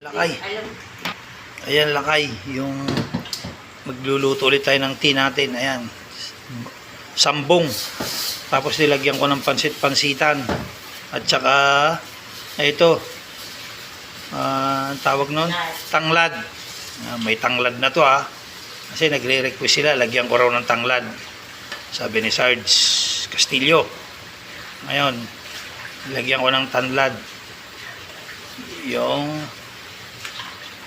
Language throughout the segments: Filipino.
Lakay. Ayan lakay. Yung magluluto ulit tayo ng tea natin. Ayan. Sambong. Tapos nilagyan ko ng pansit-pansitan. At saka ito. Tawag nun? Tanglad. May tanglad na to Kasi nagre-request sila. Lagyan ko raw ng tanglad. Sabi ni Sarge Castillo. Ngayon. Lagyan ko ng tanglad. Yung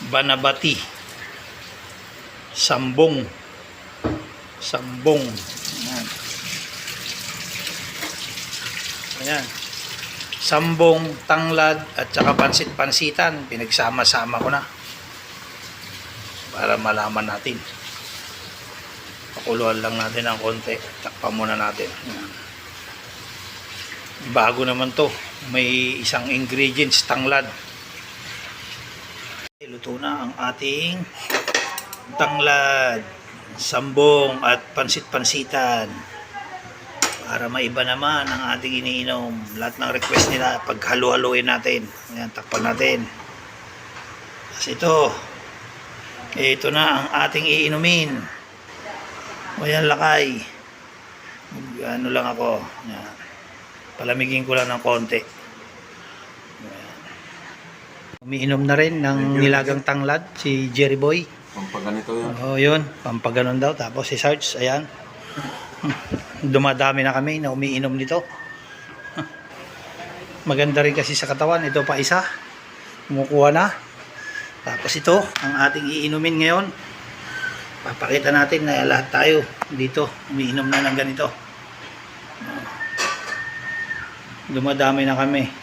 banabati, sambong, ayan. Ayan. Sambong, tanglad at saka pansit-pansitan, pinagsama-sama ko na para malaman natin. Pakuluan lang natin ng konti, takpan muna natin. Ayan. Bago naman to, may isang ingredients, tanglad. Luto na ang ating tanglad, sambong at pansit-pansitan para maiba naman ang ating iniinom. Lahat ng request nila paghalo-haloin natin. Ayan, takpan natin. Kasi ito na ang ating iinumin. O yan lakay, ano lang ako. Ayan. Palamigin ko lang ng konti. Umiinom na rin ng nilagang tanglad si Jerry Boy. Pampaganito yun. Oo, yun. Pampaganon daw. Tapos si Sarge, ayan. Dumadami na kami na umiinom nito. Maganda rin kasi sa katawan. Ito pa isa. Kumukuha na. Tapos ito, ang ating iinumin ngayon. Papakita natin na lahat tayo dito umiinom na ng ganito. Dumadami na kami.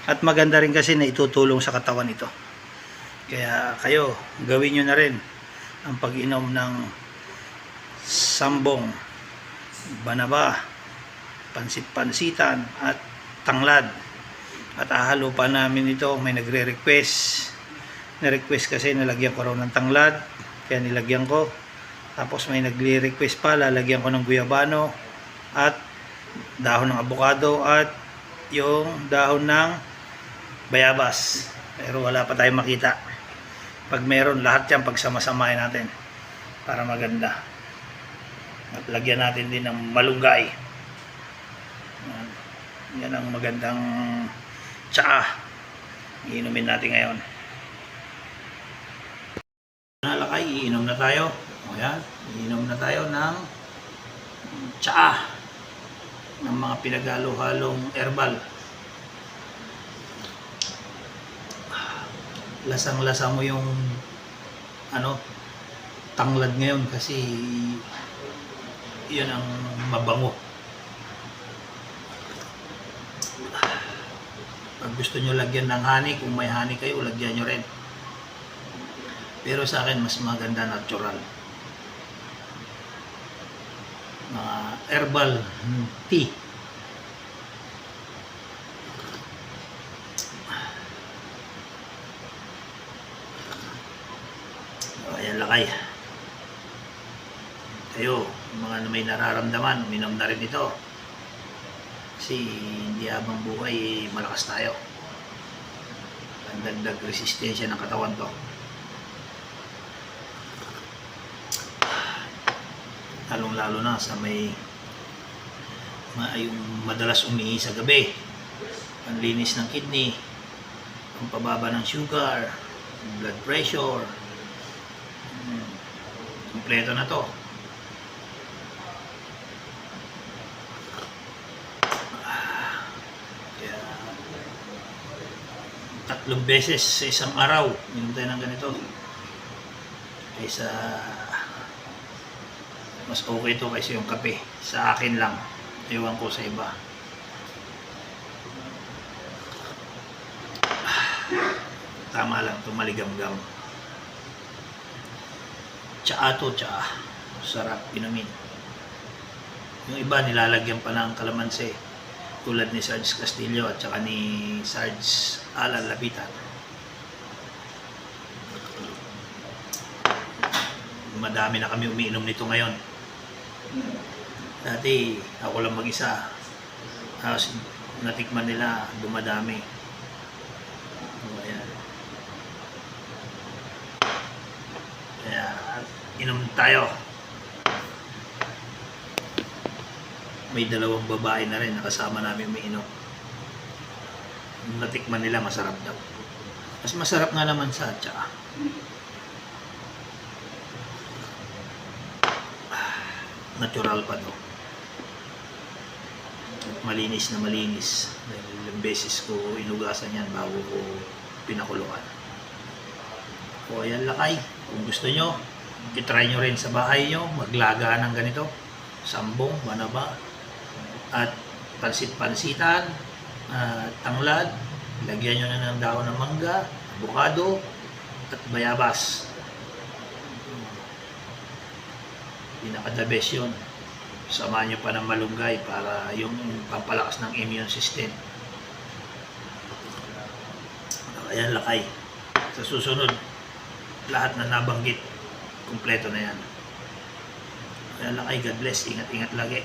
At maganda rin kasi na itutulong sa katawan ito. Kaya kayo, gawin nyo na rin ang pag-inom ng sambong, banaba, pansit-pansitan at tanglad. At ahalo pa namin ito, may nagre-request. Na-request kasi nalagyan ko raw ng tanglad, kaya nilagyan ko. Tapos may nagre-request pa, lalagyan ko ng guyabano at dahon ng abukado at yung dahon ng bayabas, pero wala pa tayong makita. Pag meron, lahat yan pagsama-samahin natin para maganda. At lagyan natin din ng malunggay. Yan ang magandang tsaa iinumin natin ngayon. Nalakay, iinom na tayo. O yan, iinom na tayo ng tsaa ng mga pinaghalo-halong herbal. Lasang-lasa mo yung tanglad ngayon kasi yun ang mabango. Pag gusto nyo lagyan ng honey, kung may honey kayo, lagyan nyo rin. Pero sa akin, mas maganda natural. Mga herbal tea. Ayan lakay. Kayo, mga may nararamdaman, uminom na rin ito. Kasi hindi habang buhay, malakas tayo. Ang dagdag resistensya ng katawan to. Lalong-lalo na sa may yung madalas umihi sa gabi. Panlinis ng kidney, pampababa ng sugar, blood pressure. Kompleto na to. Kaya 3 beses sa isang araw minum tayo ng ganito. Kaysa mas okay to kaysa yung kape. Sa akin lang. Ewan ko sa iba. Tama lang, tumaligam-gam. Tsaa to, tsaa. Sarap inumin. Yung iba nilalagyan pa ng kalamansi. Tulad ni Sarge Castillo at saka ni Sarge Alan Lapitan. Madami na kami umiinom nito ngayon. Dati ako lang mag-isa. Tapos natikman nila, dumadami. So, ayan. Inom tayo. May dalawang babae na rin nakasama namin umiinom. Natikman nila, masarap daw. Mas masarap nga naman sa tsaa. Natural pa to. Malinis na malinis. Ilang beses ko inugasan yan bago ko pinakuluan. O ayan lakay. Kung gusto nyo, itry nyo rin sa bahay nyo. Maglaga ng ganito. Sambong, banaba. At pansit-pansitan. Tanglad. Lagyan nyo na ng dahon ng mangga, avocado, at bayabas. Pinaka-the best yun. Samahan nyo pa ng malunggay para yung pampalakas ng immune system. Ayan lakay. Sa susunod, lahat na nabanggit, kumpleto na yan. Ayan lakay, God bless. Ingat-ingat lagi.